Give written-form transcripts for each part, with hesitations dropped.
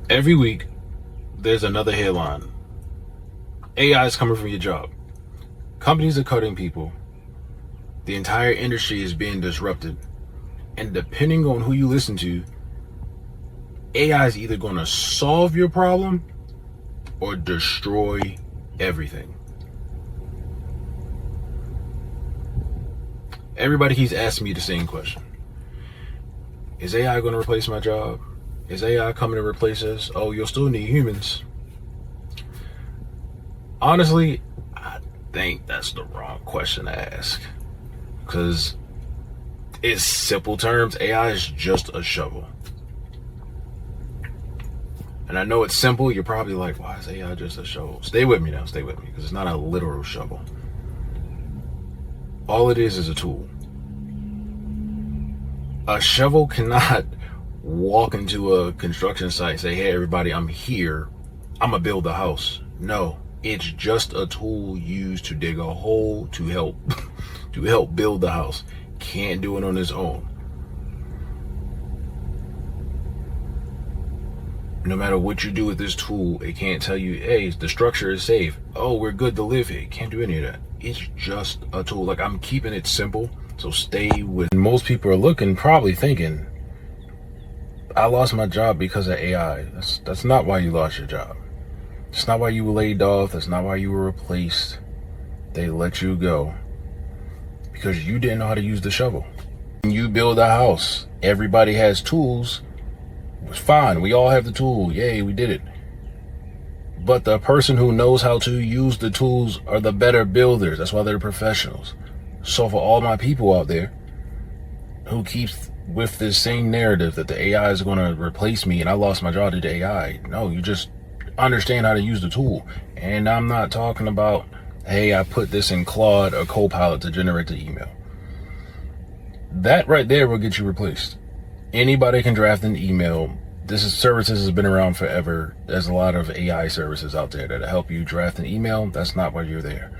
Every week, there's another headline. AI is coming from your job. Companies are cutting people. The entire industry is being disrupted. And depending on who you listen to, AI is either going to solve your problem or destroy everything. Everybody keeps asking me the same question. Is AI going to replace my job? Is AI coming to replace us? Oh, you'll still need humans. Honestly, I think that's the wrong question to ask. Because in simple terms, AI is just a shovel. And I know it's simple. You're probably like, why is AI just a shovel? Stay with me now. Stay with me. Because it's not a literal shovel. All it is a tool. A shovel cannot walk into a construction site and say, hey, everybody, I'm here. I'm going to build the house. No, it's just a tool used to dig a hole to help build the house. Can't do it on its own. No matter what you do with this tool, it can't tell you, hey, the structure is safe. Oh, we're good to live here. It can't do any of that. It's just a tool. Like, I'm keeping it simple, so stay with. Most people are looking, probably thinking, I lost my job because of AI. That's not why you lost your job. That's not why you were laid off. That's not why you were replaced. They let you go because you didn't know how to use the shovel. When you build a house, everybody has tools. It's fine. We all have the tool. Yay, we did it. But the person who knows how to use the tools are the better builders. That's why they're professionals. So for all my people out there who keeps with this same narrative that the AI is going to replace me and I lost my job to the AI, no, you just understand how to use the tool. And I'm not talking about, hey, I put this in Claude or Copilot to generate the email. That right there will get you replaced. Anybody can draft an email. Services has been around forever. There's a lot of AI services out there that help you draft an email. That's not why you're there.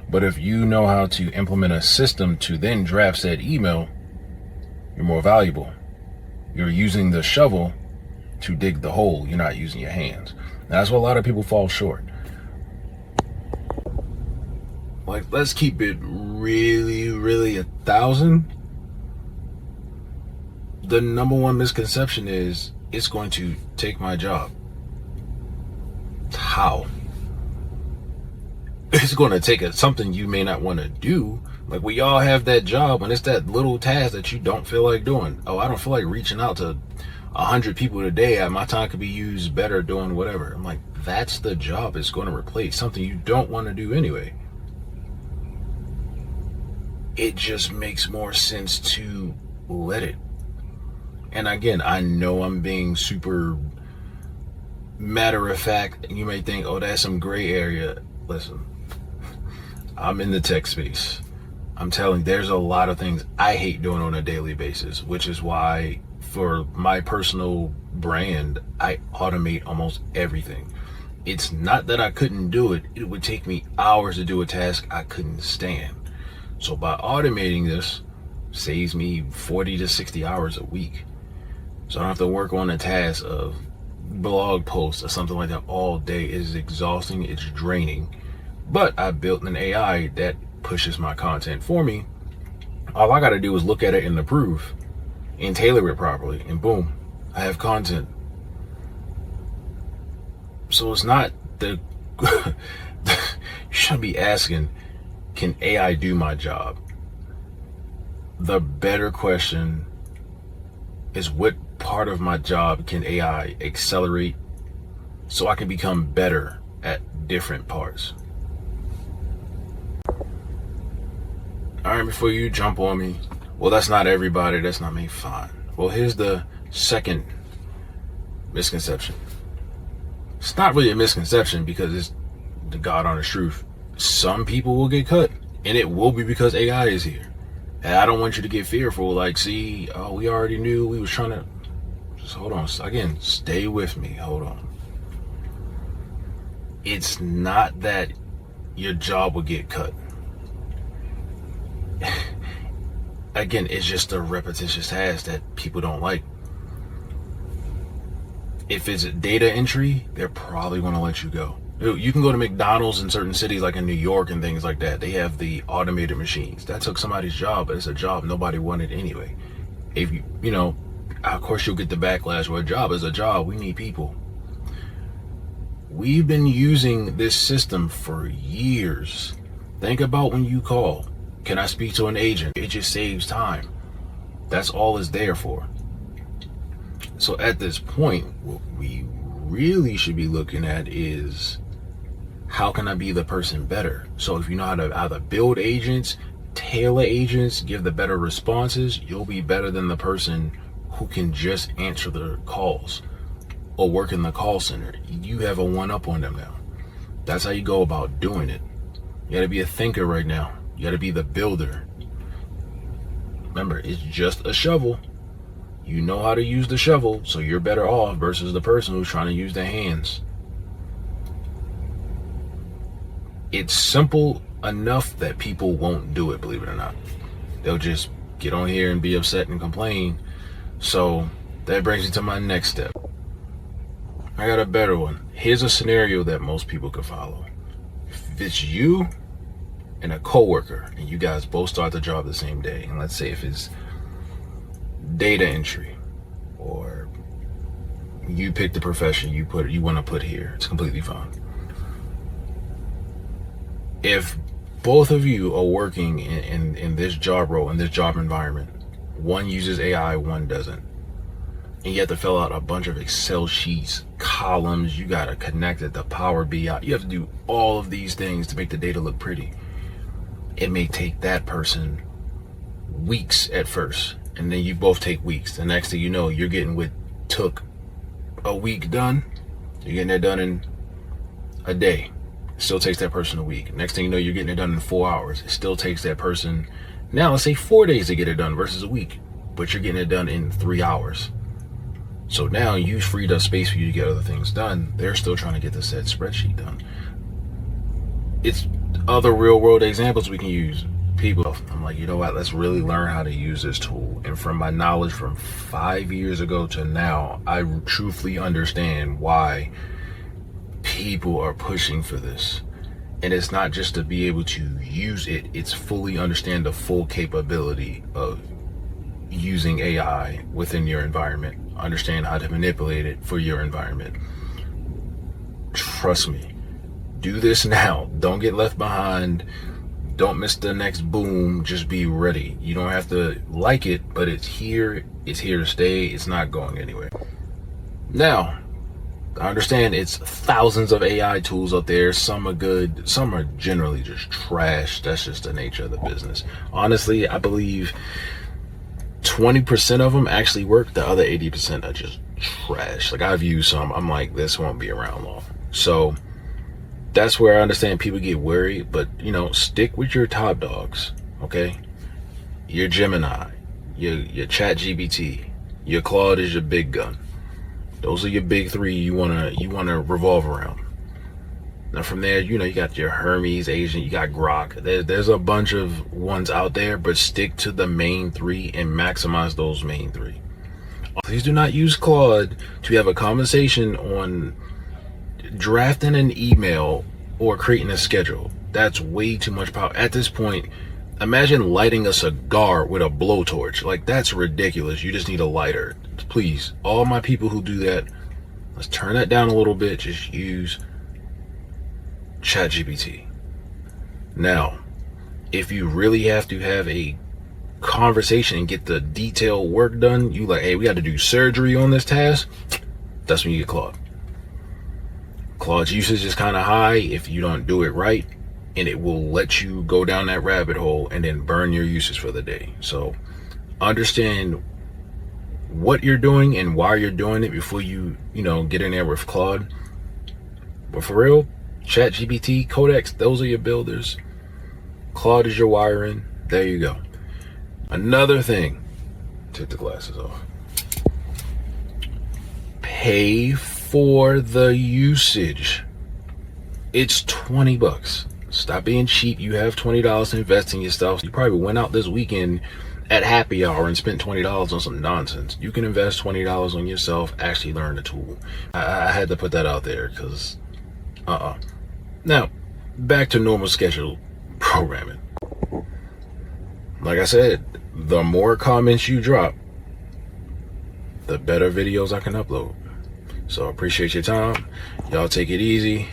But if you know how to implement a system to then draft said email, you're more valuable. You're using the shovel to dig the hole. You're not using your hands. That's what a lot of people fall short. Like, let's keep it really, really 1,000. The number one misconception is it's going to take my job. How? It's going to take something you may not want to do. Like, we all have that job, and it's that little task that you don't feel like doing. Oh, I don't feel like reaching out to 100 people today. My time could be used better doing whatever. I'm like, that's the job it's going to replace. Something you don't want to do anyway. It just makes more sense to let it. And again, I know I'm being super matter of fact. You may think, oh, that's some gray area. Listen, I'm in the tech space. I'm telling you, there's a lot of things I hate doing on a daily basis, which is why for my personal brand, I automate almost everything. It's not that I couldn't do it. It would take me hours to do a task I couldn't stand. So by automating this, saves me 40 to 60 hours a week. So I don't have to work on a task of blog posts or something like that all day. It is exhausting. It's draining. But I built an AI that pushes my content for me. All I got to do is look at it and approve and tailor it properly. And boom, I have content. So it's not you shouldn't be asking, can AI do my job? The better question is, what part of my job can AI accelerate so I can become better at different parts? All right, before you jump on me, well, that's not everybody, that's not me, fine. Well, here's the second misconception. It's not really a misconception because it's the God honest truth. Some people will get cut, and it will be because AI is here. And I don't want you to get fearful, like, see, oh, we already knew, we was trying to, just hold on. Again, stay with me, hold on. It's not that your job will get cut. Again, it's just a repetitious task that people don't like. If it's data entry, they're probably going to let you go. You can go to McDonald's in certain cities like in New York and things like that. They have the automated machines. That took somebody's job, but it's a job nobody wanted anyway. If you know, of course you'll get the backlash. Well, a job is a job. We need people. We've been using this system for years. Think about when you call. Can I speak to an agent? It just saves time. That's all it's there for. So at this point, what we really should be looking at is, how can I be the person better? So if you know how to either build agents, tailor agents, give the better responses, you'll be better than the person who can just answer the calls or work in the call center. You have a one-up on them now. That's how you go about doing it. You gotta be a thinker right now. You gotta be the builder. Remember, it's just a shovel. You know how to use the shovel, so you're better off versus the person who's trying to use their hands. It's simple enough that people won't do it, believe it or not. They'll just get on here and be upset and complain. So that brings me to my next step. I got a better one. Here's a scenario that most people could follow. If it's you and a coworker and you guys both start the job the same day, and let's say if it's data entry, or you pick the profession you want to put here, it's completely fine. If both of you are working in this job role, in this job environment, one uses AI, one doesn't, and you have to fill out a bunch of Excel sheets, columns, you got to connect it to Power BI, you have to do all of these things to make the data look pretty. It may take that person weeks at first, and then you both take weeks. The next thing you know, you're getting what took a week done, you're getting it done in a day. It still takes that person a week. Next thing you know, you're getting it done in 4 hours. It still takes that person, now let's say 4 days to get it done versus a week, but you're getting it done in 3 hours. So now you freed up space for you to get other things done. They're still trying to get the said spreadsheet done. It's other real world examples we can use. People, I'm like, you know what, let's really learn how to use this tool. And from my knowledge from 5 years ago to now, I truthfully understand why people are pushing for this. And it's not just to be able to use it, it's fully understand the full capability of using AI within your environment. Understand how to manipulate it for your environment. Trust me, do this now. Don't get left behind. Don't miss the next boom. Just be ready. You don't have to like it, but it's here. It's here to stay. It's not going anywhere. Now, I understand it's thousands of AI tools out there. Some are good. Some are generally just trash. That's just the nature of the business. Honestly, I believe 20% of them actually work. The other 80% are just trash. Like, I've used some. I'm like, this won't be around long. So that's where I understand people get worried, but you know, stick with your top dogs, okay? Your Gemini, your ChatGPT, your Claude is your big gun. Those are your big three you wanna revolve around. Now from there, you know, you got your Hermes agent, you got Grok. There's a bunch of ones out there, but stick to the main three and maximize those main three. Please do not use Claude to have a conversation on drafting an email or creating a schedule. That's way too much power. At this point, imagine lighting a cigar with a blowtorch. Like, that's ridiculous. You just need a lighter. Please, all my people who do that, let's turn that down a little bit. Just use ChatGPT. Now, if you really have to have a conversation and get the detailed work done, you like, hey, we got to do surgery on this task, that's when you get Claude. Claude's usage is kind of high if you don't do it right, and it will let you go down that rabbit hole and then burn your usage for the day. So understand what you're doing and why you're doing it before you get in there with Claude. But for real, ChatGPT, Codex, those are your builders. Claude is your wiring. There you go. Another thing, take the glasses off. Pay for the usage. It's $20. Stop being cheap. You have $20 to invest in yourself. You probably went out this weekend at happy hour and spent $20 on some nonsense. You can invest $20 on yourself, actually learn the tool. I had to put that out there because, Now, back to normal schedule programming. Like I said, the more comments you drop, the better videos I can upload. So I appreciate your time. Y'all take it easy.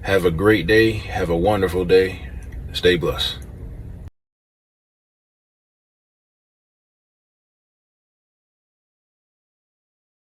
Have a great day. Have a wonderful day. Stay blessed.